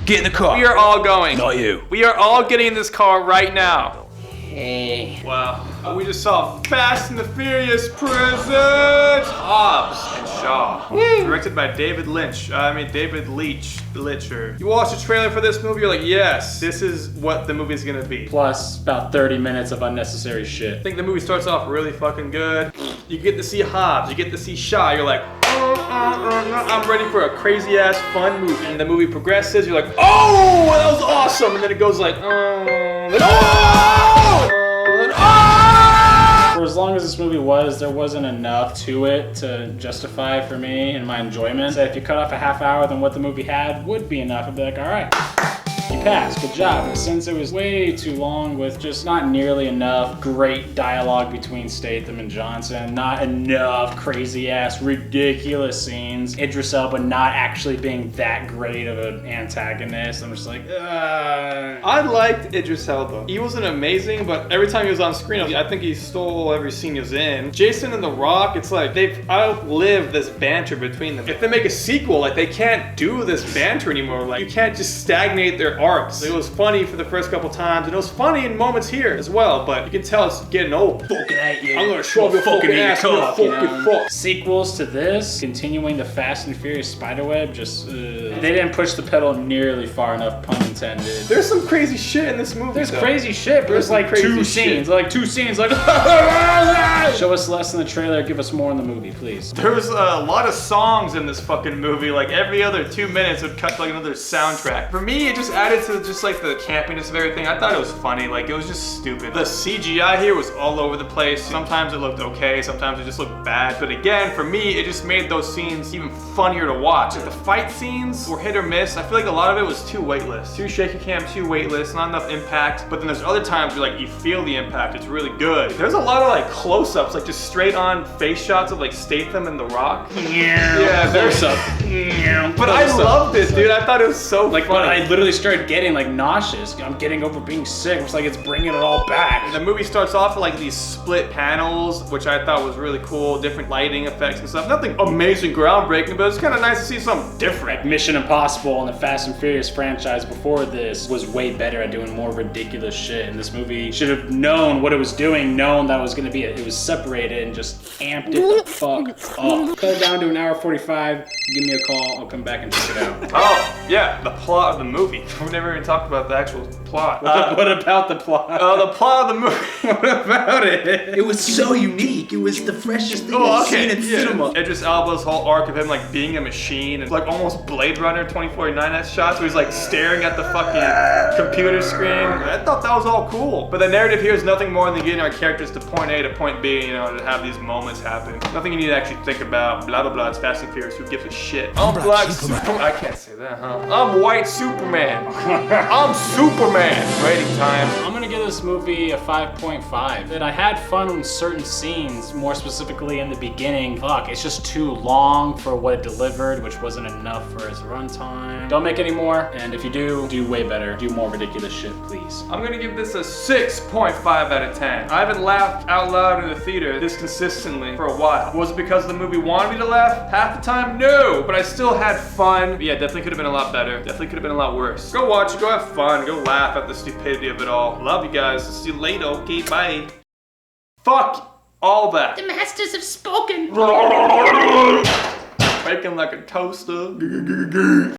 Get in the car. We are all going. Not you. We are all getting in this car right now. Hey. Wow. We just saw Fast and the Furious present Hobbs and Shaw. Directed by David Leitch. David Leitch. You watch the trailer for this movie, you're like, yes, this is what the movie's gonna be. Plus about 30 minutes of unnecessary shit. I think the movie starts off really fucking good. You get to see Hobbs, you get to see Shaw, you're like, I'm ready for a crazy ass fun movie. And the movie progresses, you're like, oh, that was awesome. And then it goes like, For as long as this movie was, there wasn't enough to it to justify for me and my enjoyment. So if you cut off a half hour, then what the movie had would be enough. I'd be like, all right, you passed, good job. But since it was way too long with just not nearly enough great dialogue between Statham and Johnson, not enough crazy ass ridiculous scenes, Idris Elba not actually being that great of an antagonist, I'm just like, I liked Idris Elba. He wasn't amazing, but every time he was on screen, I think he stole every scene he was in. Jason and The Rock, it's like they've outlived this banter between them. If they make a sequel, like they can't do this banter anymore. Like you can't just stagnate their arcs. It was funny for the first couple times, and it was funny in moments here as well, but you can tell it's getting old. fucking at you. I'm gonna shove your fucking ass in your fucking fuck. Sequels to this, continuing the Fast and Furious spiderweb, just they didn't push the pedal nearly far enough, pun intended. There's some crazy shit in this movie. There's though. crazy shit, but There's it's like some two crazy scenes, shit. show us less in the trailer, give us more in the movie, please. There's a lot of songs in this fucking movie. Like every other 2 minutes would cut to like another soundtrack. For me, it just added to just like the campiness of everything. I thought it was funny. Like it was just stupid. The CGI here was all over the place. Sometimes it looked okay, sometimes it just looked bad. But again, for me, it just made those scenes even funnier to watch. Like the fight scenes were hit or miss. I feel like a lot of it was too weightless. Too shaky cam, too weightless, not enough impact. But then there's other times where like you feel the impact. It's really good. There's a lot of like close-ups, like just straight on face shots of like Statham and The Rock. Yeah, there's up. But I loved it, dude. I thought it was so Like funny. I literally started getting like nauseous. I'm getting over being sick. It's like it's bringing it all back. The movie starts off with like these split panels, which I thought was really cool, different lighting effects and stuff. Nothing amazing, groundbreaking, but it's kind of nice to see something different. Like Mission Impossible and the Fast and Furious franchise before this was way better at doing more ridiculous shit. And this movie should have known what it was doing, known that it was gonna be it was separated and just amped it the fuck up. Cut it down to an hour 45. Give me a call. I'll come back and check it out. Oh, yeah, the plot of the movie. We've never even talked about the actual plot. What about the plot? The plot of the movie. What about it? It was so unique. It was the freshest thing I've seen in cinema. Idris Elba's whole arc of him like being a machine and like almost Blade Runner 2049 shots where he's like staring at the fucking computer screen. I thought that was all cool. But the narrative here is nothing more than getting our characters to point A to point B, you know, to have these moments happen. Nothing you need to actually think about. Blah, blah, blah. It's Fast and Furious. Who gives a shit? I'm Black Superman. I can't say that, huh? I'm White Superman. I'm Superman. Rating time. I'm gonna give this movie a 5.5. That I had fun in certain scenes, more specifically in the beginning. Fuck, it's just too long for what it delivered, which wasn't enough for its runtime. Don't make any more, and if you do way better. Do more ridiculous shit, please. I'm gonna give this a 6.5 out of 10. I haven't laughed out loud in the theater this consistently for a while. Was it because the movie wanted me to laugh? Half the time, no, but I still had fun. But yeah, definitely could have been a lot better. Definitely could have been a lot worse. Go watch it, go have fun, go laugh at the stupidity of it all. Love you guys. See you later. Okay, bye. Fuck all that. The masters have spoken. Breaking like a toaster.